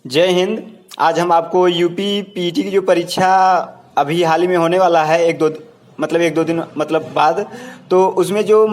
जय हिंद। आज हम आपको यूपी पीटी की जो परीक्षा अभी हाल ही में होने वाला है एक दो दिन बाद, तो उसमें जो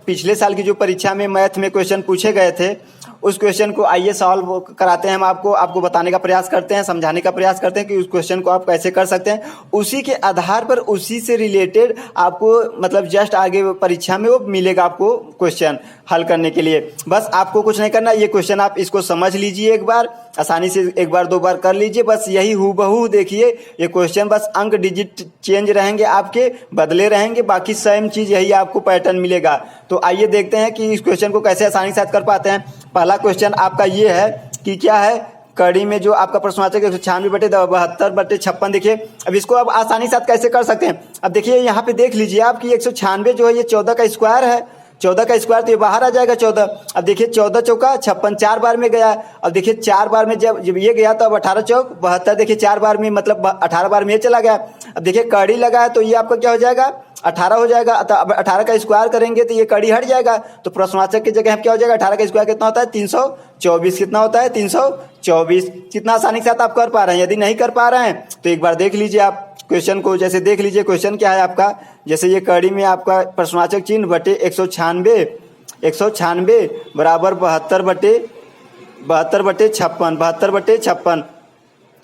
पिछले साल की जो परीक्षा में मैथ में क्वेश्चन पूछे गए थे उस क्वेश्चन को आइए सॉल्व कराते हैं। हम आपको बताने का प्रयास करते हैं, समझाने का प्रयास करते हैं कि उस क्वेश्चन को आप कैसे कर सकते हैं। उसी के आधार पर उसी से रिलेटेड आपको जस्ट आगे परीक्षा में वो मिलेगा आपको क्वेश्चन हल करने के लिए। बस आपको कुछ नहीं करना, ये क्वेश्चन आप इसको समझ लीजिए, एक बार आसानी से एक बार दो बार कर लीजिए। बस यही हूबहू देखिए ये क्वेश्चन, बस अंक डिजिट चेंज रहेंगे, आपके बदले रहेंगे, बाकी सेम चीज यही आपको पैटर्न मिलेगा। तो आइए देखते हैं कि इस क्वेश्चन को कैसे आसानी से कर पाते हैं। पहला क्वेश्चन आपका ये है कि क्या है, कड़ी में जो आपका प्रश्नवाचक 196/72/56। देखिए अब इसको आप आसानी से कैसे कर सकते हैं। अब देखिए यहाँ पे देख लीजिए आप कि 196 जो है ये 14 का स्क्वायर है, 14 का स्क्वायर तो ये बाहर आ जाएगा 14। अब देखिए 14 चौका 56 4 बार में गया। अब देखिए 4 बार में जब ये गया तो अब 18 चौक 72, देखिए 4 बार में 18 बार में ये चला गया। अब देखिए कड़ी लगा है तो ये आपका क्या हो जाएगा 18 हो जाएगा। अब 18 का स्क्वायर करेंगे तो ये कड़ी हट जाएगा, तो प्रश्नवाचक की जगह क्या हो जाएगा 18 का स्क्वायर कितना होता है 324। कितना होता है 324। कितना आसानी के साथ आप कर पा रहे हैं। यदि नहीं कर पा रहे हैं तो एक बार देख लीजिए आप क्वेश्चन को, जैसे देख लीजिए क्वेश्चन क्या है आपका। जैसे ये कड़ी में आपका प्रश्नवाचक चिन्ह बटे 196 बराबर 72/56।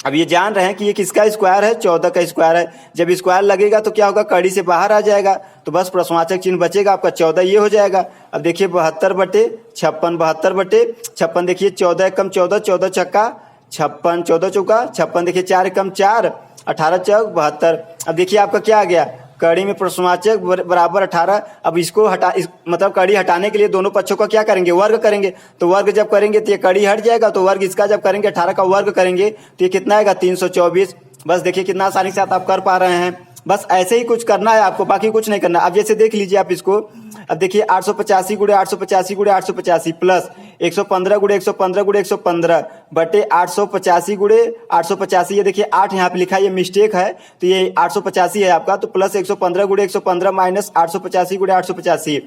अब ये जान रहे हैं कि ये किसका स्क्वायर है 14 का स्क्वायर है। जब स्क्वायर लगेगा तो क्या होगा कड़ी से बाहर आ जाएगा, तो बस प्रश्नवाचक चिन्ह बचेगा आपका 14 ये हो जाएगा। अब देखिए 72/56 देखिए 14 कम 14, 14 चक्का 56, 14 चौका 56, देखिए 4 कम 4, 18 चौक 72। अब देखिए आपका क्या आ गया कड़ी में प्रश्नवाचक बराबर 18। अब इसको कड़ी हटाने के लिए दोनों पक्षों का क्या करेंगे वर्ग करेंगे, तो वर्ग जब करेंगे तो ये कड़ी हट जाएगा, तो वर्ग इसका जब करेंगे 18 का वर्ग करेंगे तो ये कितना आएगा 324। बस देखिए कितना आसानी से आप कर पा रहे हैं। बस ऐसे ही कुछ करना है आपको, बाकी कुछ नहीं करना। अब जैसे देख लीजिए आप इसको, अब देखिए 885 × 885 × 885 प्लस 115 × 115 × 115 बटे 885 × 885। ये देखिए 8 यहाँ पे लिखा है, ये मिस्टेक है, तो ये 885 है आपका, तो प्लस 115 × 115 माइनस 885 × 885।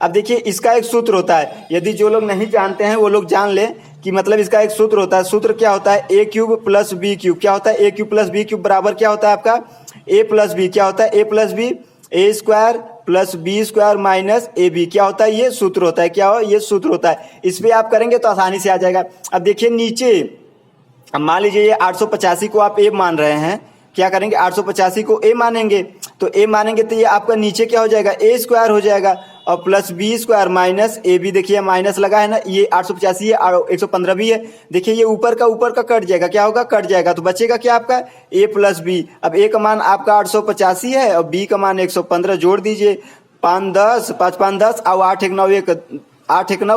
अब देखिए इसका एक सूत्र होता है, यदि जो लोग नहीं जानते हैं वो लोग जान लें कि इसका एक सूत्र होता है। सूत्र क्या होता है a³ + b³ क्या होता है a³ + b³ बराबर क्या होता है आपका a + b। क्या होता है a + b a² + b² minus ab। क्या होता है ये सूत्र होता है, क्या हो ये सूत्र होता है। इस पे आप करेंगे तो आसानी से आ जाएगा। अब देखिए नीचे, अब मान लीजिए ये 885 को आप a मान रहे हैं, क्या करेंगे 885 को a मानेंगे, तो a मानेंगे तो ये आपका नीचे क्या हो जाएगा a² हो जाएगा और प्लस b² माइनस ab। देखिए माइनस लगा है ना, ये 885 है और 115 भी है। देखिए ये ऊपर का कट जाएगा, क्या होगा कट जाएगा, तो बचेगा क्या आपका a + b। अब a का मान आपका 885 है और b का मान 115, जोड़ दीजिए 5 10 5 5 10 और 8 1 9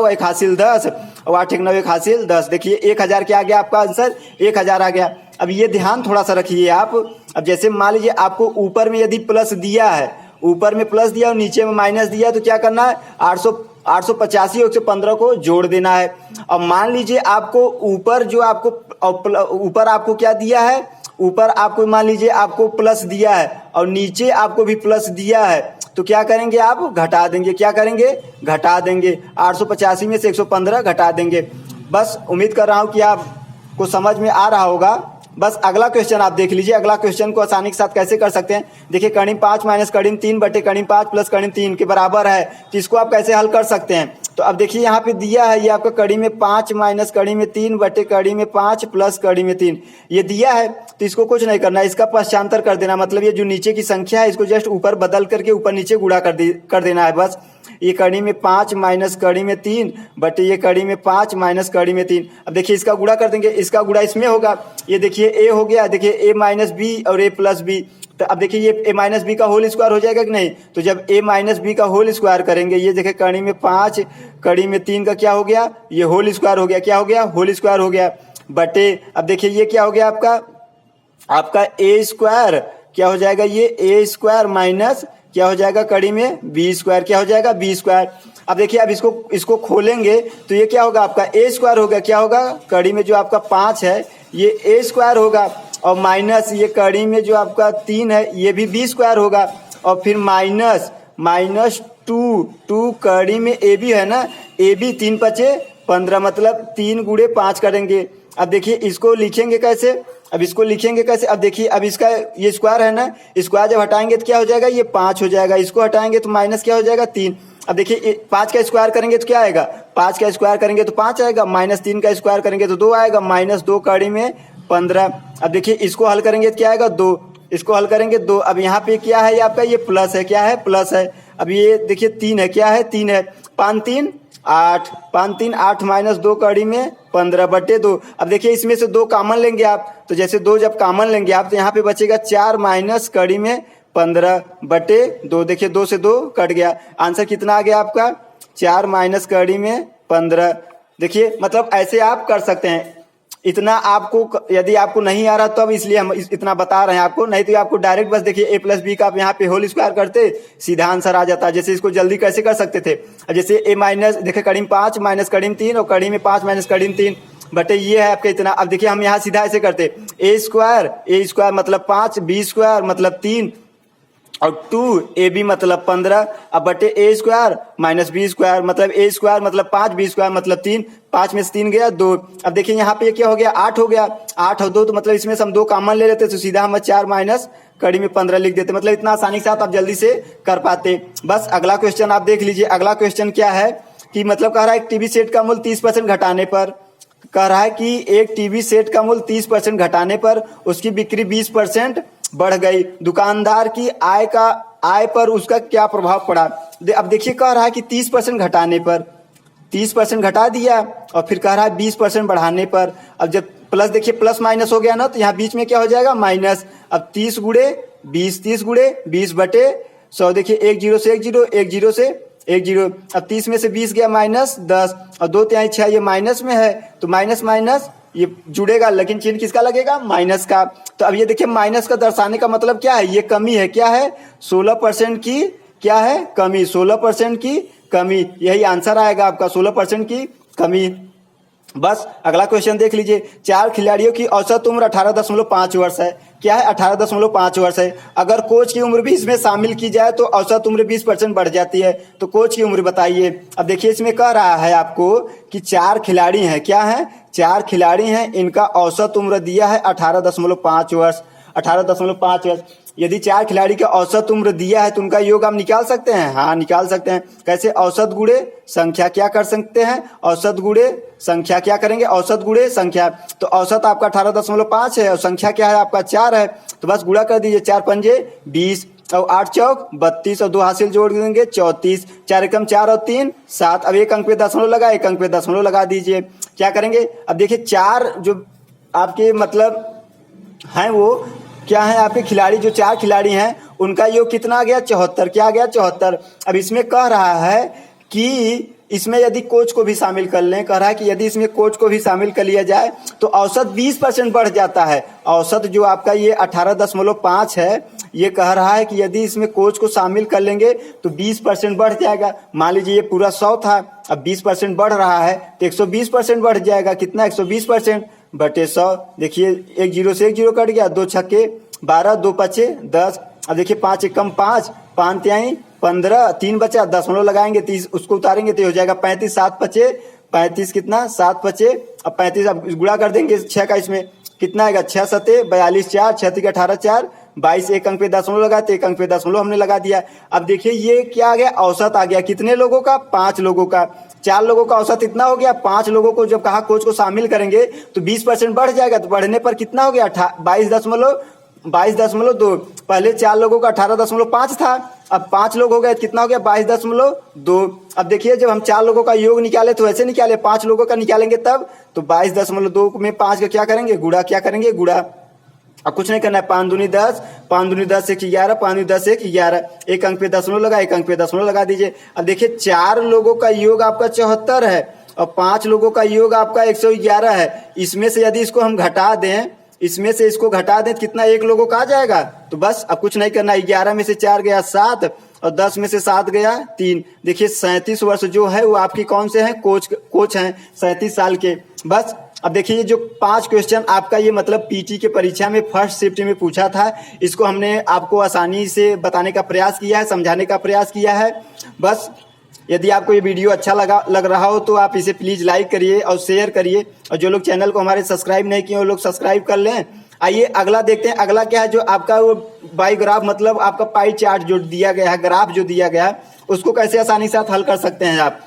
1 हासिल 10 और 8 1 9 1 हासिल 10। देखिए 1000 क्या आ गया आपका आंसर 1000 आ गया। अब ये ध्यान थोड़ा सा रखिए आप। अब जैसे मान लीजिए आपको ऊपर में यदि प्लस दिया है, ऊपर में प्लस दिया और नीचे में माइनस दिया, तो क्या करना है 885 और 115 को जोड़ देना है। अब मान लीजिए आपको ऊपर आपको क्या दिया है, ऊपर आपको मान लीजिए आपको प्लस दिया है और नीचे आपको भी प्लस दिया है, तो क्या करेंगे आप घटा देंगे। क्या करेंगे घटा देंगे, 885 में से 115 घटा देंगे। बस उम्मीद कर रहा हूं कि आपको समझ में आ रहा होगा। बस अगला क्वेश्चन आप देख लीजिए, अगला क्वेश्चन को आसानी के साथ कैसे कर सकते हैं। देखिए कड़ी 5 माइनस कड़ी 3 बटे कड़ी 5 प्लस कड़ी 3 के बराबर है, तो इसको आप कैसे हल कर सकते हैं। तो अब देखिए यहाँ पे दिया है, ये आपका कड़ी में 5 माइनस कड़ी में 3 बटे कड़ी में 5 प्लस कड़ी में 3 ये दिया है, तो इसको कुछ नहीं करना है, इसका पश्चांतर कर देना। ये जो नीचे की संख्या है इसको जस्ट ऊपर बदल करके ऊपर नीचे गुणा कर देना है। बस ये कड़ी में 5 माइनस कड़ी में 3 बटे ये कड़ी में 5 माइनस कड़ी में 3। अब देखिए इसका गुणा कर देंगे, इसका गुणा इसमें होगा, ये देखिए a हो गया, देखिए a माइनस b और a प्लस b। तो अब देखिए ये a माइनस बी का होल स्क्वायर हो जाएगा कि नहीं, तो जब a माइनस बी का होल स्क्वायर करेंगे, ये देखिए कड़ी में 5 कड़ी में 3 का क्या हो गया ये होल स्क्वायर हो गया, क्या हो गया होल स्क्वायर हो गया बटे। अब देखिए ये क्या हो गया आपका a² क्या हो जाएगा ये a² माइनस क्या हो जाएगा कड़ी में b², क्या हो जाएगा b²। अब देखिए अब इसको खोलेंगे तो ये क्या होगा आपका a² होगा, क्या होगा कड़ी में जो आपका 5 है ये a² होगा और माइनस ये कड़ी में जो आपका 3 है ये भी b² होगा और फिर माइनस 2 कड़ी में ab है ना, ab 3 × 5 = 15, 3 × 5 करेंगे अब देखिए इसको लिखेंगे कैसे, अब इसको लिखेंगे कैसे, अब देखिए अब इसका ये स्क्वायर है ना, स्क्वायर जब हटाएंगे तो क्या हो जाएगा, ये 5 हो जाएगा, इसको हटाएंगे तो माइनस क्या हो जाएगा 3। अब देखिए 5 का स्क्वायर करेंगे तो क्या आएगा, 5 का स्क्वायर करेंगे तो 5 आएगा, माइनस 3 का स्क्वायर करेंगे तो 2 आएगा, माइनस 2 कड़ी में 15। अब देखिए इसको हल करेंगे तो क्या आएगा 2, इसको हल करेंगे 2। अब यहाँ पे क्या है, ये आपका ये प्लस है, क्या है प्लस है। अब ये देखिए 3 है, क्या है 3 है, 5 3 8, 5 3 8 माइनस 2 कड़ी में 15 बटे 2। अब देखिए इसमें से 2 कॉमन लेंगे आप, तो जैसे 2 जब कॉमन लेंगे आप तो यहाँ पे बचेगा 4 माइनस कड़ी में 15 बटे 2। देखिए 2 से 2 कट गया, आंसर कितना आ गया आपका 4 माइनस कड़ी में 15। देखिए मतलब ऐसे आप कर सकते हैं। इतना आपको यदि आपको नहीं आ रहा तो अब इसलिए हम इतना बता रहे हैं आपको, नहीं तो आपको डायरेक्ट बस देखिए a प्लस बी का आप यहाँ पे होल स्क्वायर करते सीधा आंसर आ जाता है। जैसे इसको जल्दी कैसे कर सकते थे, जैसे a माइनस देखिए कड़ी में 5 माइनस कड़ी में 3 और कड़ी में 5 माइनस कड़ी में 3 बटे ये है आपका इतना। अब देखिए हम यहाँ सीधा ऐसे करते a स्क्वायर मतलब 5, b स्क्वायर मतलब 3 और 2ab मतलब 15, अब बटे a square minus b square मतलब a स्क्वायर मतलब 5, b स्क्वायर मतलब 3, 5 में से 3 गया 2। अब देखिए यहाँ पे क्या हो गया 8 हो गया, 8 और 2 तो मतलब इसमें से हम 2 कॉमन ले लेते तो सीधा हम 4 माइनस कड़ी में 15 लिख देते। मतलब इतना आसानी से आप जल्दी से कर पाते। बस अगला क्वेश्चन आप देख लीजिए। अगला क्वेश्चन क्या है कि मतलब कह रहा है एक टीवी सेट का मूल्य 30% घटाने पर, कह रहा है कि एक टीवी सेट का मूल्य 30% घटाने पर उसकी बिक्री 20% बढ़ गई, दुकानदार की आय पर उसका क्या प्रभाव पड़ा। अब देखिए कह रहा है कि 30% घटाने पर, 30% घटा दिया और फिर कह रहा है 20% बढ़ाने पर। अब जब प्लस देखिए प्लस माइनस हो गया ना तो यहाँ बीच में क्या हो जाएगा माइनस। अब 30 गुणे 20, 30 गुणे 20 बटे 100। देखिए 1 0 से 1 0, 1 0 से 1 0। अब 30 में से 20 गया माइनस 10 और 2 3 6, ये माइनस में है तो माइनस माइनस ये जुड़ेगा, लेकिन चिन्ह किसका लगेगा माइनस का। तो अब ये देखिए माइनस का दर्शाने का मतलब क्या है, ये कमी है, क्या है 16% की क्या है कमी, 16% की कमी, यही आंसर आएगा आपका 16% की कमी। बस अगला क्वेश्चन देख लीजिए। 4 खिलाड़ियों की औसत उम्र 18.5 वर्ष है, क्या है 18.5 वर्ष है। अगर कोच की उम्र भी इसमें शामिल की जाए तो औसत उम्र 20% बढ़ जाती है, तो कोच की उम्र बताइए। अब देखिए इसमें कह रहा है आपको कि 4 खिलाड़ी हैं, क्या है 4 खिलाड़ी हैं, इनका औसत उम्र दिया है 18.5 वर्ष, 18.5 वर्ष। यदि 4 खिलाड़ी का औसत उम्र दिया है तो उनका योग हम निकाल सकते हैं, हाँ निकाल सकते हैं। कैसे, औसत गुणे संख्या क्या कर सकते हैं, औसत गुणे संख्या क्या करेंगे, औसत गुणे संख्या। तो औसत आपका 18.5 है और संख्या क्या है आपका 4 है, तो बस गुणा कर दीजिए, 4 पंजे 20 और 8 चौक 32 और 2 हासिल जोड़ देंगे 34, 4 एकम 4 और 3 7। अब एक अंक पे दशमलव लगा, एक अंक पे दशमलव लगा दीजिए। क्या करेंगे, अब देखिए 4 जो आपके मतलब हैं वो क्या है आपके खिलाड़ी, जो 4 खिलाड़ी हैं उनका योग कितना आ गया 74, क्या आ गया 74। अब इसमें कह रहा है कि इसमें यदि कोच को भी शामिल कर लें, कह रहा है कि यदि इसमें कोच को भी शामिल कर लिया जाए तो औसत 20% बढ़ जाता है। औसत जो आपका ये 18.5 है, ये कह रहा है कि यदि इसमें कोच को शामिल कर लेंगे तो 20% बढ़ जाएगा। मान लीजिए ये पूरा 100 था, अब 20% बढ़ रहा है तो 120% बढ़ जाएगा। कितना 120% बटे 100। देखिए 1 0 से 1 0 कट गया, 2 छक्के 12, 2 पचे 10। अब देखिए 5 एकम 5, 5 तिहाई 15, 3 बचा, दशमलव लगाएंगे 30, उसको उतारेंगे तो हो जाएगा 35, 7 पचे 35, कितना 7 पचे अब 35। अब गुणा कर देंगे 6 का, इसमें कितना आएगा 6 सते 42, 4 6 3 18 4 22, एक अंक पे दशमलव लगा तो एक अंक पे दशमलव हमने लगा दिया। अब देखिए ये क्या आ गया, औसत आ गया कितने लोगों का, 5 लोगों का। 4 लोगों का औसत इतना हो गया, 5 लोगों को जब कहा कोच को शामिल करेंगे तो 20% बढ़ जाएगा, तो बढ़ने पर कितना हो गया 22.2। पहले 4 लोगों का 18.5 था, अब 5 लोग हो गए, कितना हो गया 22.2। अब देखिए जब हम 4 लोगों का योग निकाले तो ऐसे निकाले, 5 लोगों का निकालेंगे तब, तो 22.2 में 5 का क्या करेंगे गुणा, क्या करेंगे गुणा। अब कुछ नहीं करना है, 5 दूनी 10, 5 दूनी 10 1 11, 5 दूनी 10 1 11, एक अंक पे दशमलव लगा, एक अंक पे दशमलव लगा दीजिए। अब देखिए 4 लोगों का योग आपका 74 है और 5 लोगों का योग आपका 111 है। इसमें से यदि इसको हम घटा दें, इसमें से इसको घटा दें तो कितना 1 लोगों का आ जाएगा। तो बस अब कुछ नहीं करना, 11 में से 4 गया 7 और 10 में से 7 गया 3। देखिए 37 वर्ष जो है वो आपकी कौन से हैं, कोच हैं 37 साल के। बस अब देखिए ये जो 5 क्वेश्चन आपका ये मतलब पीटी के परीक्षा में फर्स्ट शिफ्ट में पूछा था, इसको हमने आपको आसानी से बताने का प्रयास किया है, समझाने का प्रयास किया है। बस यदि आपको ये वीडियो अच्छा लग रहा हो तो आप इसे प्लीज़ लाइक करिए और शेयर करिए, और जो लोग चैनल को हमारे सब्सक्राइब नहीं किए वो लोग सब्सक्राइब कर लें। आइए अगला देखते हैं। अगला क्या है, जो आपका वो बाई ग्राफ मतलब आपका पाई चार्ट जो दिया गया है, ग्राफ जो दिया गया है, उसको कैसे आसानी से आप हल कर सकते हैं। आप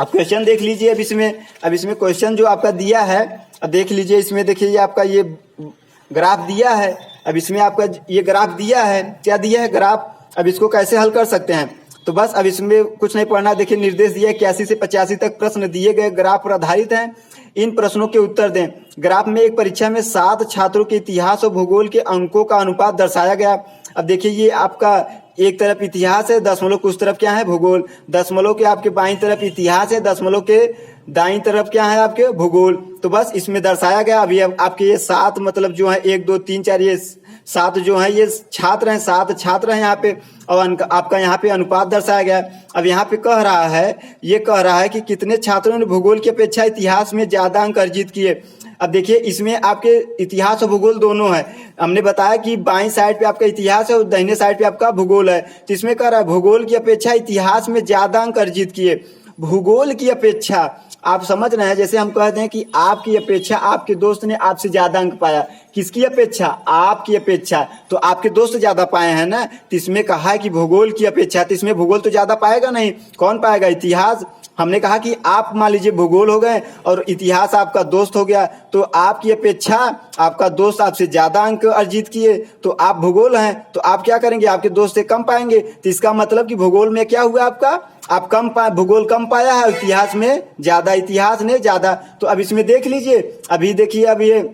क्वेश्चन देख लीजिए। अब इसमें क्वेश्चन जो आपका दिया है, अब देख लीजिए। इसमें देखिए ये आपका ये ग्राफ दिया है। अब इसमें आपका ये ग्राफ दिया है, क्या दिया है, ग्राफ। अब इसको कैसे हल कर सकते हैं, तो बस अब इसमें कुछ नहीं पढ़ना। देखिए निर्देश दिया है 81 से 85 तक प्रश्न दिए गए ग्राफ पर आधारित हैं। इन प्रश्नों के उत्तर दें। ग्राफ में एक परीक्षा में 7 छात्रों के इतिहास और भूगोल के अंकों का अनुपात दर्शाया गया। अब देखिए ये आपका एक तरफ इतिहास है, दशमलव के उस तरफ क्या है, भूगोल। दशमलव के आपके बाईं तरफ इतिहास है, दशमलव के दाईं तरफ क्या है, आपके भूगोल। तो बस इसमें दर्शाया गया। अभी आपके ये 7 मतलब जो है 1 2 3 4 ये 7 जो है ये छात्र हैं, 7 छात्र हैं यहाँ पे, और आपका यहाँ पे अनुपात दर्शाया गया है। अब यहाँ पे कह रहा है कि कितने छात्रों ने भूगोल की अपेक्षा इतिहास में ज्यादा अंक अर्जित किए। अब देखिए इसमें आपके इतिहास और भूगोल दोनों है। हमने बताया कि बाईं साइड पे आपका इतिहास है और दाहिने साइड पे आपका भूगोल है। तो इसमें कह रहा है भूगोल की अपेक्षा इतिहास में ज्यादा अंक अर्जित किए। भूगोल की अपेक्षा आप समझ रहे हैं, जैसे हम कहते हैं कि आपकी अपेक्षा आपके दोस्त ने आपसे ज्यादा अंक पाया। किसकी अपेक्षा, आपकी अपेक्षा। तो आपके दोस्त ज्यादा पाए हैं ना, तो इसमें कहा है कि भूगोल की अपेक्षा। तो इसमें भूगोल तो ज्यादा पाएगा नहीं, कौन पाएगा, इतिहास। हमने कहा कि आप मान लीजिए भूगोल हो गए और इतिहास आपका दोस्त हो गया, तो आपकी अपेक्षा आपका दोस्त आपसे ज्यादा अंक अर्जित किए, तो आप भूगोल हैं, तो आप क्या करेंगे, आपके दोस्त से कम पाएंगे। तो इसका मतलब कि भूगोल में क्या हुआ आपका, आप कम पाए, भूगोल कम पाया है, इतिहास में ज्यादा, इतिहास ने ज्यादा। तो अब इसमें देख लीजिए, अभी देखिए अब ये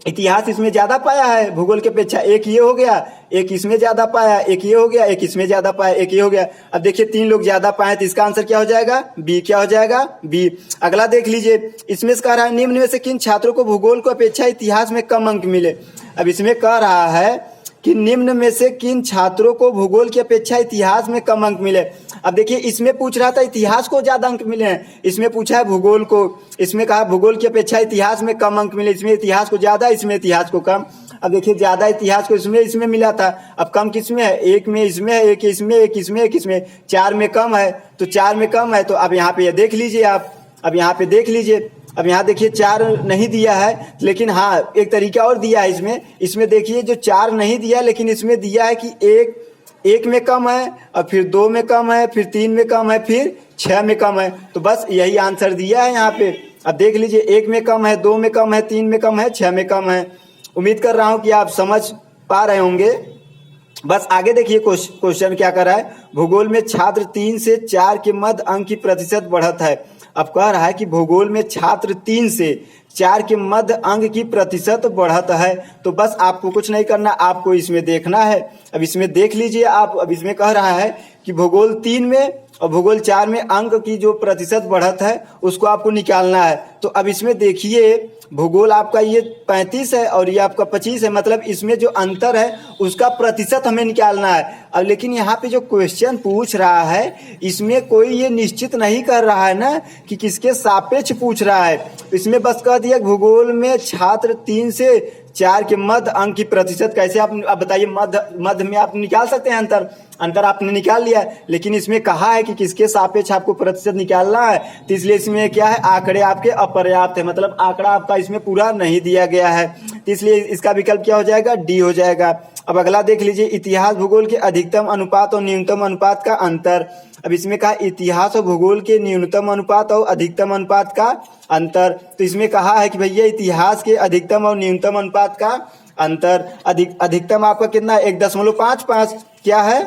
इतिहास इसमें ज्यादा पाया है भूगोल की अपेक्षा। एक ये हो गया, एक इसमें ज्यादा पाया, एक ये हो गया, एक इसमें ज्यादा पाया, एक ये हो गया। अब देखिए 3 लोग ज्यादा पाए, तो इसका आंसर क्या हो जाएगा, बी। क्या हो जाएगा, बी। अगला देख लीजिए। इसमें कह रहा है निम्न में से किन छात्रों को भूगोल को अपेक्षा इतिहास में कम अंक मिले। अब इसमें कह रहा है कि निम्न में से किन छात्रों को भूगोल की अपेक्षा इतिहास में कम अंक मिले। अब देखिए इसमें पूछ रहा था इतिहास को ज्यादा अंक मिले हैं, इसमें पूछा है भूगोल को। इसमें कहा भूगोल की अपेक्षा इतिहास में कम अंक मिले। इसमें इतिहास को ज्यादा, इसमें इतिहास को कम। अब देखिए ज्यादा इतिहास को इसमें मिला था, अब कम किसमें है, एक में इसमें है, एक इसमें, एक इसमें, एक इसमें, 4 में कम है। तो 4 में कम है, तो अब यहाँ पे देख लीजिए आप। अब यहाँ पे देख लीजिए, अब यहाँ देखिए 4 नहीं दिया है, लेकिन हाँ एक तरीका और दिया है इसमें देखिए जो 4 नहीं दिया, लेकिन इसमें दिया है कि एक में कम है, और फिर 2 में कम है, फिर 3 में कम है, फिर 6 में कम है। तो बस यही आंसर दिया है यहाँ पे। अब देख लीजिए 1 में कम है, 2 में कम है, 3 में कम है, 6 में कम है। उम्मीद कर रहा हूँ कि आप समझ पा रहे होंगे। बस आगे देखिए क्वेश्चन क्या कर रहा है, भूगोल में छात्र 3 से 4 के मध्य अंक की प्रतिशत बढ़त है। अब कह रहा है कि भूगोल में छात्र 3 से 4 के मध्य अंक की प्रतिशत बढ़त है। तो बस आपको कुछ नहीं करना, आपको इसमें देखना है। अब इसमें देख लीजिए आप। अब इसमें कह रहा है कि भूगोल 3 में और भूगोल 4 में अंक की जो प्रतिशत बढ़त है उसको आपको निकालना है। तो अब इसमें देखिए भूगोल आपका ये 35 है और ये आपका 25 है, मतलब इसमें जो अंतर है उसका प्रतिशत हमें निकालना है। अब लेकिन यहाँ पे जो क्वेश्चन पूछ रहा है इसमें कोई ये निश्चित नहीं कर रहा है ना कि किसके सापेक्ष पूछ रहा है। इसमें बस कह दिया भूगोल में छात्र 3 से 4 के मध्य अंक की प्रतिशत। कैसे आप बताइए, मध्य में आप निकाल सकते हैं अंतर आपने निकाल लिया, लेकिन इसमें कहा है कि किसके सापेक्ष आपको प्रतिशत निकालना है। तो इसलिए इसमें क्या है, आंकड़े आपके अपर्याप्त है, मतलब आंकड़ा आपका इसमें पूरा नहीं दिया गया है। तो इसलिए इसका विकल्प क्या हो जाएगा, डी हो जाएगा। अब अगला देख लीजिए, इतिहास भूगोल के अधिकतम अनुपात और न्यूनतम अनुपात का अंतर। अब इसमें कहा इतिहास और भूगोल के न्यूनतम अनुपात और अधिकतम अनुपात का अंतर। तो इसमें कहा है कि भैया इतिहास के अधिकतम और न्यूनतम अनुपात का अंतर। अधिकतम आपका कितना है, 1.55। क्या है,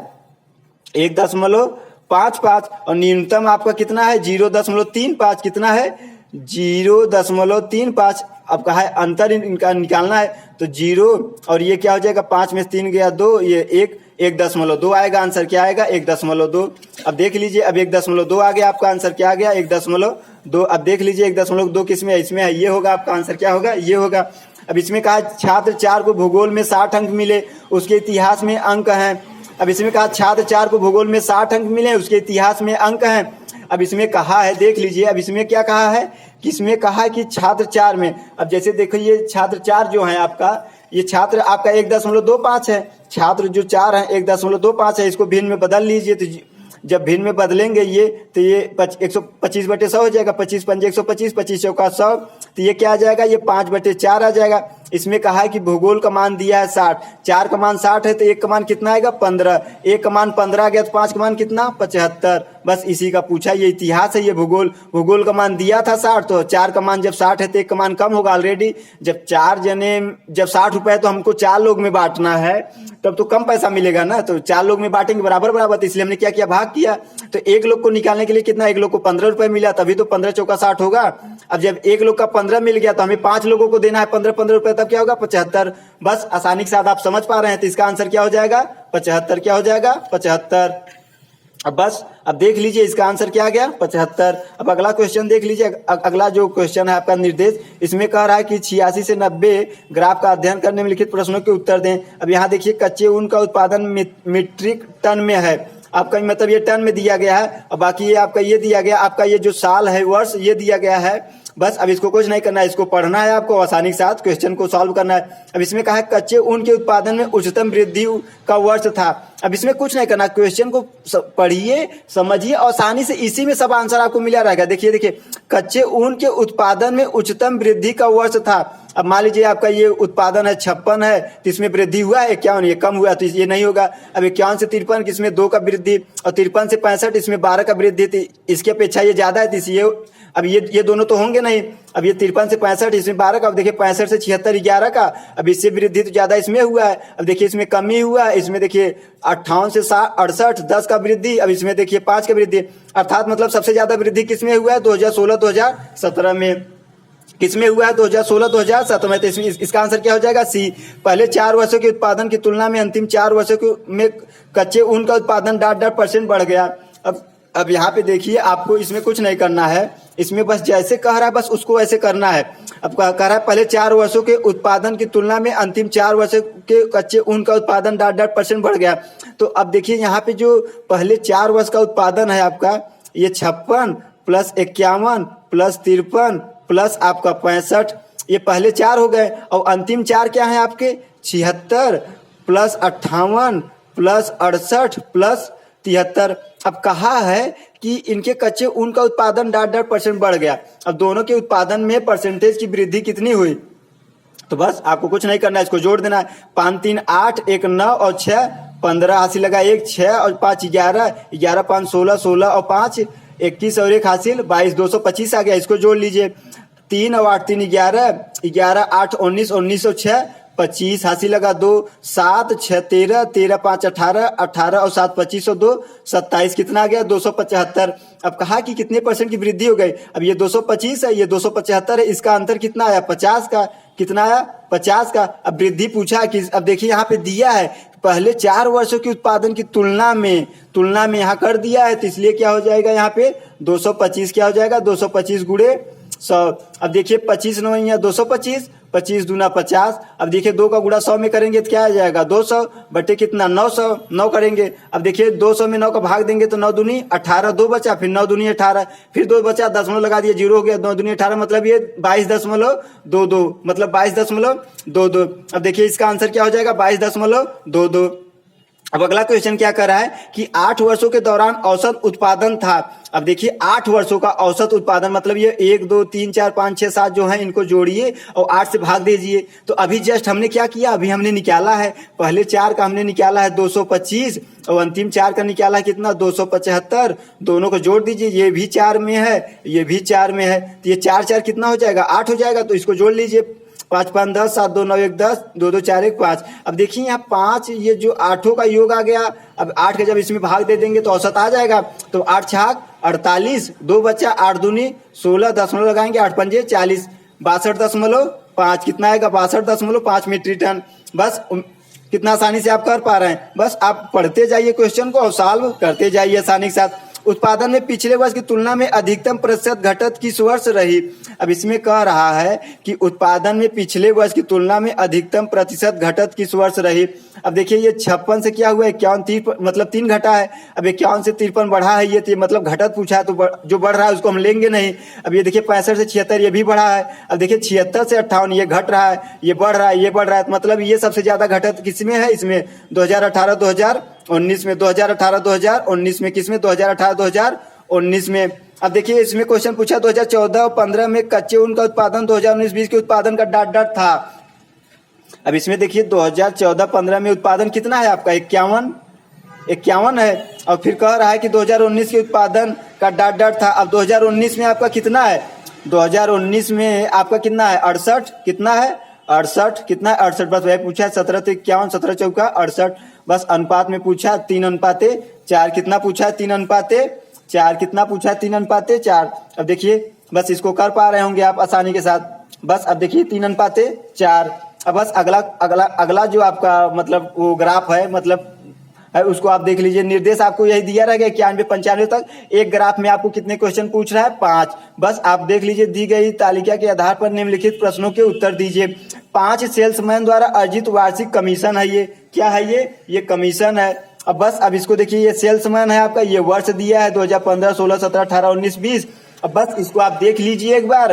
1.55, और न्यूनतम आपका कितना है, 0.35। कितना है, 0.35। अब कहा है अंतर इनका निकालना है, तो 0 और ये क्या हो जाएगा, 5 में 3 गया 2, ये 1.2 आएगा। आंसर क्या आएगा, 1.2। अब देख लीजिए, अब 1.2 आ गया, आपका आंसर क्या आ गया, 1.2। अब देख लीजिए 1.2 किसमें है, इसमें है, ये होगा आपका आंसर, क्या होगा, ये होगा। अब इसमें कहा छात्र 4 को भूगोल में 60 अंक मिले, उसके इतिहास में अंक हैं। अब इसमें कहा छात्र 4 को भूगोल में 60 अंक मिले, उसके इतिहास में अंक हैं। अब इसमें कहा है, देख लीजिए, अब इसमें क्या कहा है कि इसमें कहा है कि छात्र 4 में, अब जैसे देखो ये छात्र 4 जो है आपका, ये छात्र आपका 1.25 है, छात्र जो 4 है 1.25 है, इसको भिन्न में बदल लीजिए। तो जब भिन्न में बदलेंगे ये तो ये 125/100 हो जाएगा, 25 पंजे 125, 25 चौका 100, तो ये क्या आ जाएगा, ये 5/4 आ जाएगा। इसमें कहा है कि भूगोल का मान दिया है 60, 4 का मान 60 है तो 1 का मान कितना आएगा 15, 1 का मान 15 आ गया तो 5 का मान कितना 75। बस इसी का पूछा, ये इतिहास है, ये भूगोल का मान दिया था 60, तो 4 का मान जब 60 है तो 1 का मान कम होगा ऑलरेडी। जब 60 रुपए तो हमको 4 लोग में बांटना है तब तो कम पैसा मिलेगा ना, तो 4 लोग में बांटेंगे बराबर बराबर, तो इसलिए हमने क्या किया, भाग किया। तो 1 लोग को निकालने के लिए कितना, 1 लोग को 15 रुपए मिला, तभी तो 15 चौका 60 होगा। अब जब 1 लोग का 15 मिल गया तो हमें 5 लोगों को देना है 15 रुपए, तब क्या होगा 75। बस आसानी के साथ आप समझ पा रहे हैं, तो इसका आंसर क्या हो जाएगा 75, क्या हो जाएगा 75। अब बस अब देख लीजिए इसका आंसर क्या आ गया 75। अब अगला क्वेश्चन देख लीजिए, अगला जो क्वेश्चन है आपका निर्देश, इसमें कह रहा है कि 86 से 90 ग्राफ का अध्ययन करने में लिखित प्रश्नों के उत्तर दें। अब यहाँ देखिए कच्चे ऊन का उत्पादन मीट्रिक टन में है, आपका मतलब ये टन में दिया गया है, और बाकी ये आपका ये दिया गया, आपका ये जो साल है वर्ष ये दिया गया है। बस अब इसको कुछ नहीं करना है, इसको पढ़ना है आपको, आसानी के साथ क्वेश्चन को सॉल्व करना है। अब इसमें कहा है कच्चे ऊन के उत्पादन में उच्चतम वृद्धि का वर्ष था। अब इसमें कुछ नहीं करना, क्वेश्चन को पढ़िए समझिए, आसानी से इसी में सब आंसर आपको मिला रहेगा। देखिए कच्चे ऊन के उत्पादन में उच्चतम वृद्धि का वर्ष था। अब मान लीजिए आपका ये उत्पादन है 56 है तो इसमें वृद्धि हुआ है 51, ये कम हुआ तो ये नहीं होगा। अब 51 से 53 इसमें 2 का वृद्धि, और 53 से 65 इसमें 12 का वृद्धि थी, इसकी अपेक्षा ये ज्यादा है, इसलिए अब ये दोनों तो होंगे नहीं। अब ये 53 से 65 इसमें 12 का, अब देखिए 65 से 76 11 का, अब इससे वृद्धि तो ज्यादा इसमें हुआ है। अब देखिए इसमें कमी हुआ है, इसमें देखिए 58 से 68 10 का वृद्धि, अब इसमें देखिए 5 का वृद्धि, अर्थात मतलब सबसे ज्यादा वृद्धि किसमें हुआ है 2016-2017 में। किसमें हुआ है 2016-2017 में, तो इसका आंसर क्या हो जाएगा सी। पहले 4 वर्षों के उत्पादन की तुलना में अंतिम 4 वर्षों में कच्चे ऊन का उत्पादन %% बढ़ गया। अब यहाँ पे देखिए आपको इसमें कुछ नहीं करना है, इसमें बस जैसे कह रहा है बस उसको ऐसे करना है। अब कह रहा है पहले 4 वर्षों के उत्पादन की तुलना में अंतिम 4 वर्षों के कच्चे ऊन का उत्पादन %% बढ़ गया। तो अब देखिए यहाँ पे जो पहले 4 वर्ष का उत्पादन है आपका, ये 56 + 51 + 53 प्लस आपका 65, ये पहले 4 हो गए, और अंतिम 4 क्या है आपके 76 + 58 + 68 + 73। अब कहा है कि इनके कच्चे ऊन का उत्पादन %% बढ़ गया। अब दोनों के उत्पादन में परसेंटेज की वृद्धि कितनी हुई, तो बस आपको कुछ नहीं करना है, इसको जोड़ देना है। 5 3 8 1 9 और 6 15 हासिल लगा 1 6 और 5 11 11 5 16 16 और 5 21 और 1 हासिल 22 225 आ गया। इसको जोड़ लीजिए, 3 और 8 3 11 11 8 19 19 और 6 25 हासिल लगा 2 7 6 13 13 5 18 18 और 7 25 और 2 27, कितना आ गया 275। अब कहा कि कितने % की वृद्धि हो गई। अब ये 225 है, ये 275 है, इसका अंतर कितना आया 50 का, कितना आया 50 का। अब वृद्धि पूछा कि अब देखिए यहाँ पे दिया है पहले 4 वर्षों के उत्पादन की तुलना में यहाँ कर दिया है, तो इसलिए क्या हो जाएगा यहाँ पे 225, क्या हो जाएगा 225 गुणे 100। अब देखिए 25 9 या 225, 25 दूना 50। अब देखिए 2 का गुणा 100 में करेंगे तो क्या आ जाएगा 200 बटे कितना 900, 9 करेंगे। अब देखिए 200 में 9 का भाग देंगे तो 9 दूनी 18, 2 बचा, फिर 9 दूनी 18, फिर 2 बचा, दशमलव लगा दिया 0 हो गया, 9 दूनी 18 मतलब ये 22.22 मतलब 22.22। अब देखिए इसका आंसर क्या हो जाएगा 22.22। अब अगला क्वेश्चन क्या कर रहा है कि 8 वर्षों के दौरान औसत उत्पादन था। अब देखिए 8 वर्षों का औसत उत्पादन मतलब ये 1 2 3 4 5 6 7 जो है इनको जोड़िए और 8 से भाग दीजिए। तो अभी जस्ट हमने क्या किया, अभी हमने निकाला है पहले 4 का हमने निकाला है 225 और अंतिम 4 का निकाला है कितना 275। दोनों को जोड़ दीजिए, ये भी 4 में है, ये भी 4 में है, तो ये 4 4 कितना हो जाएगा 8 हो जाएगा। तो इसको जोड़ लीजिए, 5 5 10 7 2 9 1 10 2 2 4 1 5। अब देखिए यहाँ 5 ये जो 8 का योग आ गया। अब 8 का जब इसमें भाग दे देंगे तो औसत आ जाएगा। तो 8 छाक 48, 2 बच्चा 8 दूनी 16, दशमलव लगाएंगे 8 पंजे 40, 62.5 कितना आएगा 62.5 मीट्रिक टन। बस कितना आसानी से आप कर पा रहे हैं, बस आप पढ़ते जाइए क्वेश्चन को और सॉल्व करते जाइए आसानी के साथ। उत्पादन में पिछले वर्ष की तुलना में अधिकतम प्रतिशत घटत किस वर्ष रही। अब इसमें कह रहा है कि उत्पादन में पिछले वर्ष की तुलना में अधिकतम प्रतिशत घटत किस वर्ष रही। अब देखिए ये 56 से क्या हुआ 51 मतलब 3 घटा है। अब 51 से 53 बढ़ा है, ये मतलब घटत पूछा है, तो जो बढ़ रहा है उसको हम लेंगे नहीं। अब ये देखिए 65 से 76 ये भी बढ़ा है। अब देखिए 76 से 58 ये घट रहा है, ये बढ़ रहा है, ये बढ़ रहा है, मतलब ये सबसे ज्यादा घटत किसमें है, इसमें 2018 2019 में, 2018 2019 में, किस में 2018 2019 में। अब देखिए इसमें क्वेश्चन पूछा 2014 और 15 में कच्चे ऊन का उत्पादन 2019-20 के उत्पादन का डाट डाट था। अब इसमें देखिए 2014-15 में उत्पादन कितना है आपका 51 है, और फिर कह रहा है कि 2019 के उत्पादन का डाट डाट था। अब 2019 में आपका कितना है, 2019 में आपका कितना है 68, कितना है 68, कितना है 68, बस वही पूछा है 17 तो 51, 17 चौका 68, बस अनुपात में पूछा 3:4, कितना पूछा है 3:4, कितना पूछा है 3:4। अब देखिए बस इसको कर पा रहे होंगे आप आसानी के साथ, बस अब देखिए 3:4। अब बस अगला जो आपका मतलब वो ग्राफ है मतलब है उसको आप देख लीजिए। निर्देश आपको यही दिया रहेगा 91-95 तक। एक ग्राफ में आपको कितने क्वेश्चन पूछ रहा है 5, बस आप देख लीजिए। दी गई तालिका के आधार पर निम्नलिखित प्रश्नों के उत्तर दीजिए। 5 सेल्समैन द्वारा अर्जित वार्षिक कमीशन है, ये क्या है, ये कमीशन है। अब बस अब इसको देखिए, ये सेल्समैन है आपका, ये वर्ष दिया है 2015, 16, 17, 18, 19, 20। अब बस इसको आप देख लीजिए एक बार।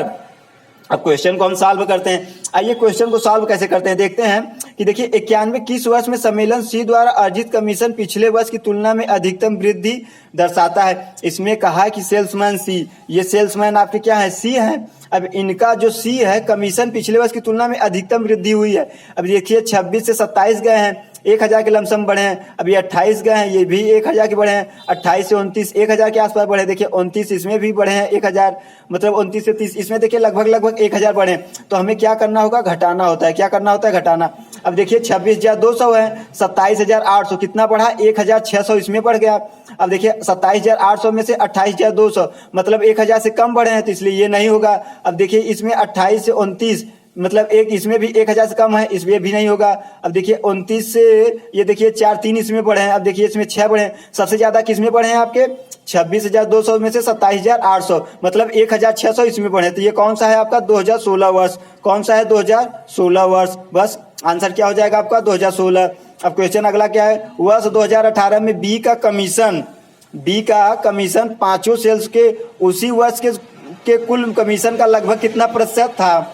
अब क्वेश्चन को हम सॉल्व करते हैं। आइए क्वेश्चन को सॉल्व कैसे करते हैं देखते हैं कि देखिए 91 किस वर्ष में सम्मेलन सी द्वारा अर्जित कमीशन पिछले वर्ष की तुलना में अधिकतम वृद्धि दर्शाता है। इसमें कहा है कि सेल्समैन सी, ये सेल्समैन आपके क्या है सी है। अब इनका जो सी है कमीशन पिछले वर्ष की तुलना में अधिकतम वृद्धि हुई है। अब देखिए 26 से 27 गए हैं, 1000 के लमसम बढ़े हैं। अभी 28 गए हैं, ये भी 1000 के बढ़े हैं। 28 से 29 1000 के आसपास बढ़े। देखिए 29 इसमें भी बढ़े हैं 1000, मतलब 29 से 30 इसमें देखिए लगभग 1000 बढ़े। तो हमें क्या करना होगा, घटाना होता है। क्या करना होता है, घटाना। अब देखिए 26,200 है, 27,800 कितना बढ़ा 1,600 इसमें बढ़ गया। अब देखिए 27,800 में से 28,200 मतलब 1000 से कम बढ़े हैं, तो इसलिए ये नहीं होगा। अब देखिए इसमें 28 से 29 मतलब एक इसमें भी 1000 से कम है, इसमें भी नहीं होगा। अब देखिए 29 से ये देखिए 4-3 इसमें बढ़े हैं। अब देखिए इसमें 6 बढ़े हैं। सबसे ज्यादा किसमें बढ़े हैं आपके 26,200 में से 27,800 मतलब 1,600 इसमें बढ़े। तो ये कौन सा है आपका 2016 वर्ष, कौन सा है 2016 वर्ष। बस आंसर क्या हो जाएगा आपका 2016। अब क्वेश्चन अगला क्या है, वर्ष 2018 में बी का कमीशन पांचों सेल्स के उसी वर्ष के कुल कमीशन का लगभग कितना प्रतिशत था।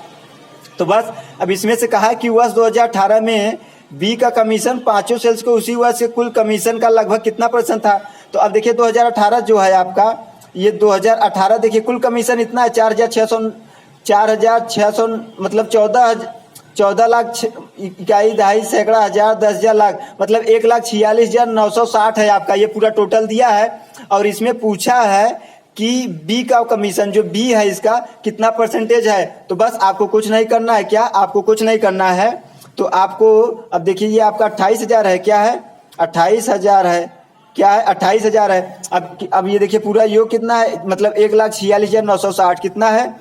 तो बस अब इसमें से कहा है कि वर्ष 2018 में बी का कमीशन पांचों सेल्स के उसी वर्ष के कुल कमीशन का लगभग कितना परसेंट था। तो अब देखिए 2018 जो है आपका, ये 2018 देखिए कुल कमीशन इतना है 4,600 मतलब 14 लाख इकाई, दहाई, सैकड़ा, हजार, 10,000 लाख मतलब 1,46,960 है आपका। ये पूरा टोटल दिया है और इसमें पूछा है कि बी का कमीशन जो बी है इसका कितना परसेंटेज है। तो बस आपको कुछ नहीं करना है, क्या आपको कुछ नहीं करना है। तो आपको अब देखिए ये आपका 28,000 है, क्या है 28,000 है, क्या है 28,000 है। अब ये देखिए पूरा योग कितना है मतलब 1,46,960 कितना है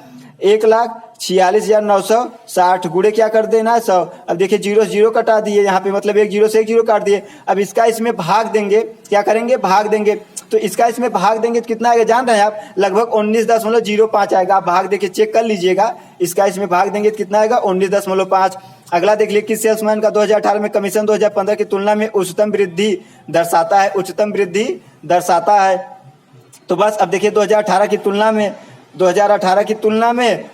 1,46,960 गुणे क्या कर देना है 100। अब देखिए 0 कटा दिए यहाँ पे, मतलब 1 0 से 1 0 काट दिए। अब इसका इसमें भाग देंगे, क्या करेंगे भाग देंगे। तो इसका इसमें भाग देंगे तो कितना आएगा जान रहे हैं आप, लगभग 19.05 आएगा। आप भाग देके चेक कर लीजिएगा। इसका इसमें भाग देंगे तो कितना आएगा 19.5। अगला देख लीजिए किस सेल्समैन का 2018 में कमीशन 2015 की तुलना में उच्चतम वृद्धि दर्शाता है, उच्चतम वृद्धि दर्शाता है। तो बस अब देखिए 2018 की तुलना में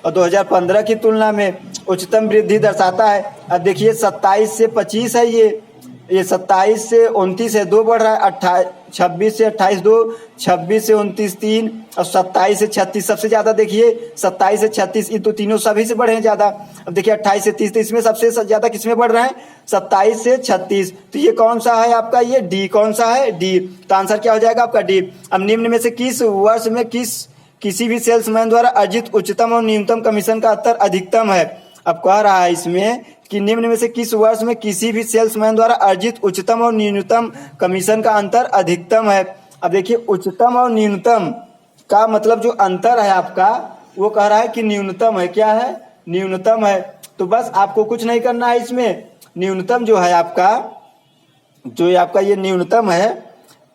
और 2015 की तुलना में उच्चतम वृद्धि दर्शाता है। अब देखिए 27 से 25 है, ये 27 से 29 है, 2 बढ़ रहा है। 26 से 28 2, 26 से 29 3 और 27 से 36 सबसे ज्यादा देखिए 27 से 36 ये तो तीनों सभी से बढ़े हैं ज्यादा। अब देखिए 28 से 30 तो इसमें सबसे ज्यादा किसमें बढ़ रहे हैं 27 से 36। तो ये कौन सा है आपका, ये डी, कौन सा है डी। तो आंसर क्या हो जाएगा आपका डी। अब निम्न में से किस वर्ष में किसी भी सेल्समैन द्वारा अर्जित उच्चतम और न्यूनतम कमीशन का अंतर अधिकतम है। अब कह रहा है इसमें कि निम्न में से किस वर्ष में किसी भी सेल्समैन द्वारा अर्जित उच्चतम और न्यूनतम कमीशन का अंतर अधिकतम है। अब देखिए उच्चतम और न्यूनतम का मतलब जो अंतर है आपका वो कह रहा है कि न्यूनतम है, क्या है न्यूनतम है। तो बस आपको कुछ नहीं करना है इसमें। न्यूनतम जो है आपका ये न्यूनतम है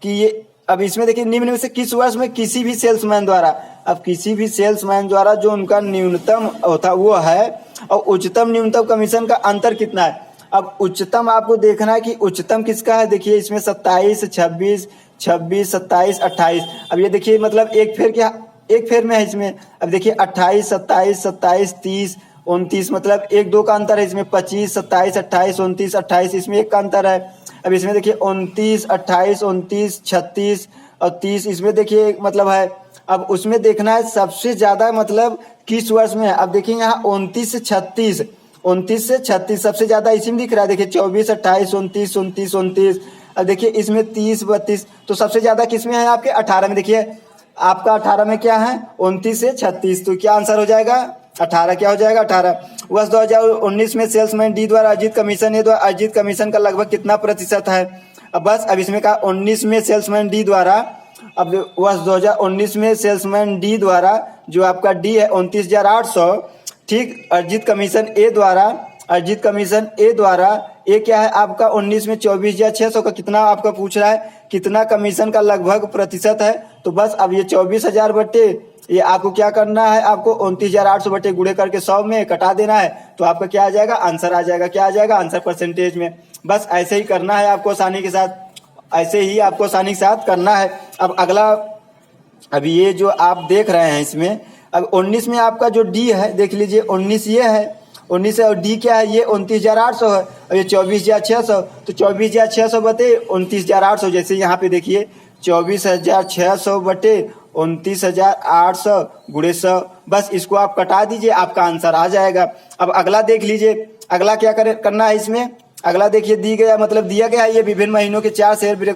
कि ये, अब इसमें देखिए निम्न में से किस वर्ष में किसी भी सेल्समैन द्वारा, अब किसी भी सेल्समैन द्वारा जो उनका न्यूनतम होता वो है और उच्चतम न्यूनतम कमीशन का अंतर कितना है। अब उच्चतम आपको देखना है कि उच्चतम किसका है। देखिए इसमें 27 26 27 28। अब ये देखिए मतलब एक फेर में है इसमें। अब देखिए 28 27 27 30 29 मतलब 1-2 का अंतर है इसमें, 25, 27, 28, 29, 28 इसमें 1 का अंतर है। अब इसमें देखिए 29, 28, 29, 36 और 30 इसमें देखिए मतलब है। अब उसमें देखना है सबसे ज्यादा मतलब किस वर्ष में है। अब देखिए यहाँ 29 से 36, 29 से 36 सबसे ज्यादा इसी में दिख रहा है। देखिए 24, 28, 29, 29, 29। अब देखिए इसमें 30, 32 तो सबसे ज्यादा किस में है आपके 18 में। देखिए आपका 18 में क्या है 29 से 36, तो क्या आंसर हो जाएगा 18। क्या हो जाएगा 18। वर्ष 2019 में सेल्समैन डी द्वारा अर्जित कमीशन ए द्वारा अर्जित कमीशन का लगभग कितना प्रतिशत है। अब बस अब इसमें कहा 19 में सेल्समैन डी द्वारा, अब वर्ष 2019 में सेल्समैन डी द्वारा जो आपका डी है 29,800, ठीक, अर्जित कमीशन ए द्वारा, अर्जित कमीशन ए द्वारा ये क्या है आपका 19 में 24,600 का कितना आपका पूछ रहा है, कितना कमीशन का लगभग प्रतिशत है। तो बस अब ये 24,000 बटे ये आपको क्या करना है, आपको 29,800 बटे गुणे करके 100 में कटा देना है। तो आपका क्या आ जाएगा आंसर आ जाएगा, क्या आ जाएगा आंसर परसेंटेज में। बस ऐसे ही करना है आपको आसानी के साथ, ऐसे ही आपको आसानी के साथ करना है। अब अगला, अब ये जो आप देख रहे हैं इसमें अब 19 में आपका जो डी है देख लीजिए 19 ये है, 19 है और डी क्या है ये 29,800 है और ये 24,600, तो 24,600 बटे 29,800, जैसे यहाँ पे देखिए 24,600 बटे 29,800 गुणे 100, बस इसको आप कटा दीजिए आपका आंसर आ जाएगा। अब अगला देख लीजिए, अगला क्या करना है इसमें, अगला देखिए दी गया मतलब दिया गया है ये विभिन्न महीनों के 4 शेयर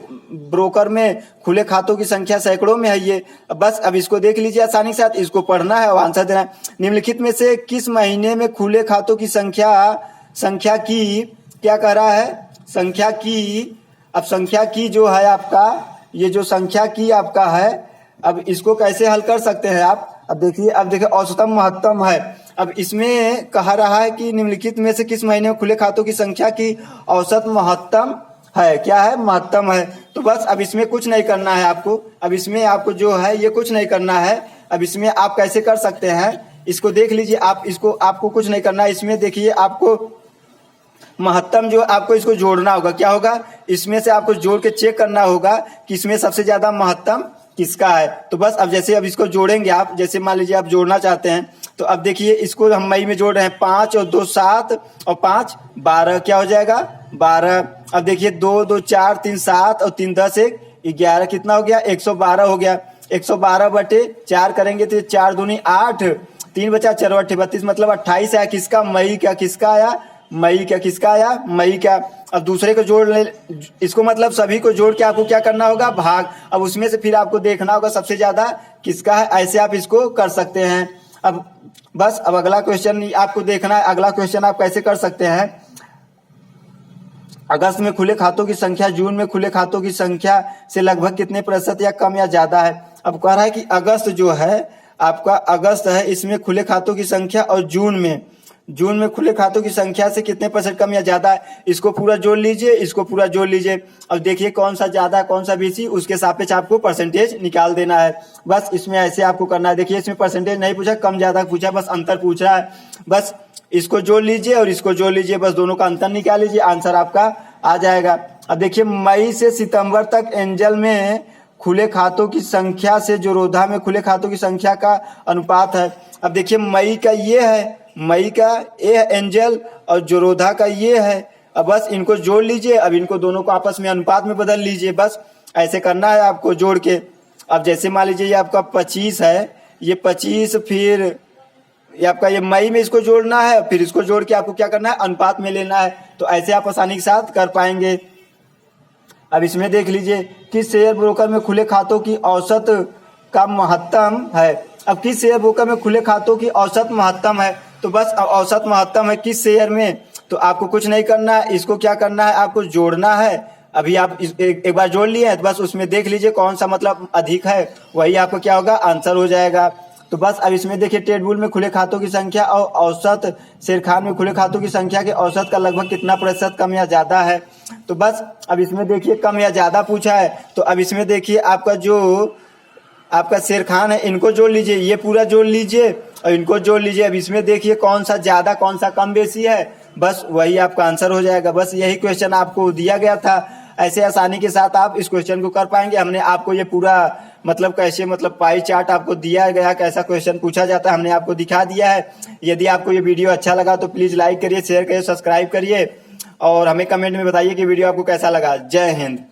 ब्रोकर में खुले खातों की संख्या सैकड़ों में है ये। बस अब इसको देख लीजिए आसानी के साथ, इसको पढ़ना है और आंसर देना है। निम्नलिखित में से किस महीने में खुले खातों की संख्या की क्या कह रहा है, संख्या की, अब संख्या की जो है आपका ये जो संख्या की आपका है, अब इसको कैसे हल कर सकते हैं आप। अब देखिए औसतम महत्तम है। अब इसमें कहा रहा है कि निम्नलिखित में से किस महीने में खुले खातों की संख्या की औसत महत्तम है, क्या है महत्तम है। तो बस अब इसमें कुछ नहीं करना है आपको, अब इसमें आपको जो है ये कुछ नहीं करना है। अब इसमें आप कैसे कर सकते हैं इसको देख लीजिए आप, इसको आपको कुछ नहीं करना है। इसमें देखिए आपको महत्तम जो आपको इसको जोड़ना होगा, क्या होगा इसमें से आपको जोड़ के चेक करना होगा कि इसमें सबसे ज्यादा महत्तम किसका है। तो बस अब जैसे अब इसको जोड़ेंगे आप, जैसे मान लीजिए आप जोड़ना चाहते हैं तो अब देखिए इसको हम मई में जोड़ रहे हैं, 5 और 2 7 और 5 12, क्या हो जाएगा 12। अब देखिए 2 2 4 3 7 और 3 10 1 11, कितना हो गया 112 हो गया। 112 बटे 4 करेंगे तो 4 दूनी 8, 3 बचा 4 8 32 मतलब 28 आया किसका, मई का, किसका आया मई का, किसका आया मई का। अब दूसरे को जोड़ ले, इसको मतलब सभी को जोड़ के आपको क्या करना होगा भाग, अब उसमें से फिर आपको देखना होगा सबसे ज्यादा किसका है, ऐसे आप इसको कर सकते हैं। अब बस अब अगला क्वेश्चन आपको देखना है, अगला क्वेश्चन आप कैसे कर सकते हैं। अगस्त में खुले खातों की संख्या जून में खुले खातों की संख्या से लगभग कितने प्रतिशत या कम या ज्यादा है। अब कह रहा है कि अगस्त जो है आपका, अगस्त है इसमें खुले खातों की संख्या और जून में खुले खातों की संख्या से कितने परसेंट कम या ज्यादा है। इसको पूरा जोड़ लीजिए, इसको पूरा जोड़ लीजिए। अब देखिए कौन सा ज्यादा कौन सा बेसी, उसके सापेक्ष आपको परसेंटेज निकाल देना है। बस इसमें ऐसे आपको करना है। देखिए इसमें परसेंटेज नहीं पूछा, कम ज्यादा पूछा, बस अंतर पूछ रहा है। बस इसको जोड़ लीजिए और इसको जोड़ लीजिए, बस दोनों का अंतर निकाल लीजिए, आंसर आपका आ जाएगा। अब देखिए मई से सितंबर तक एंजल में खुले खातों की संख्या से जोरोधा में खुले खातों की संख्या का अनुपात है। अब देखिए मई का ये है, मई का ये है एंजल और जोरोधा का ये है। अब बस इनको जोड़ लीजिए, अब इनको दोनों को आपस में अनुपात में बदल लीजिए, बस ऐसे करना है आपको जोड़ के। अब जैसे मान लीजिए ये आपका 25 है, ये 25 फिर ये आपका ये मई में इसको जोड़ना है, फिर इसको जोड़ के आपको क्या करना है अनुपात में लेना है। तो ऐसे आप आसानी के साथ कर पाएंगे। अब इसमें देख लीजिए किस शेयर ब्रोकर में खुले खातों की औसत का महत्तम है। अब किस शेयर ब्रोकर में खुले खातों की औसत महत्तम है, तो बस औसत महत्तम है किस शेयर में, तो आपको कुछ नहीं करना है, इसको क्या करना है आपको जोड़ना है। अभी आप एक बार जोड़ लिए हैं तो बस उसमें देख लीजिए कौन सा मतलब अधिक है, वही आपको क्या होगा आंसर हो जाएगा। तो बस अब इसमें देखिए टेबल में खुले खातों की संख्या और औसत शेरखान में खुले खातों की संख्या के औसत का लगभग कितना प्रतिशत कम या ज्यादा है। तो बस अब इसमें देखिए कम या ज्यादा पूछा है, तो अब इसमें देखिए आपका जो आपका शेरखान है इनको जोड़ लीजिए, ये पूरा जोड़ लीजिए और इनको जोड़ लीजिए। अब इसमें देखिए कौन सा ज्यादा कौन सा कम बेसी है, बस वही आपका आंसर हो जाएगा। बस यही क्वेश्चन आपको दिया गया था, ऐसे आसानी के साथ आप इस क्वेश्चन को कर पाएंगे। हमने आपको ये पूरा मतलब कैसे मतलब पाई चार्ट आपको दिया गया, कैसा क्वेश्चन पूछा जाता है हमने आपको दिखा दिया है। यदि आपको ये वीडियो अच्छा लगा तो प्लीज लाइक करिए, शेयर करिए, सब्सक्राइब करिए और हमें कमेंट में बताइए कि वीडियो आपको कैसा लगा। जय हिंद।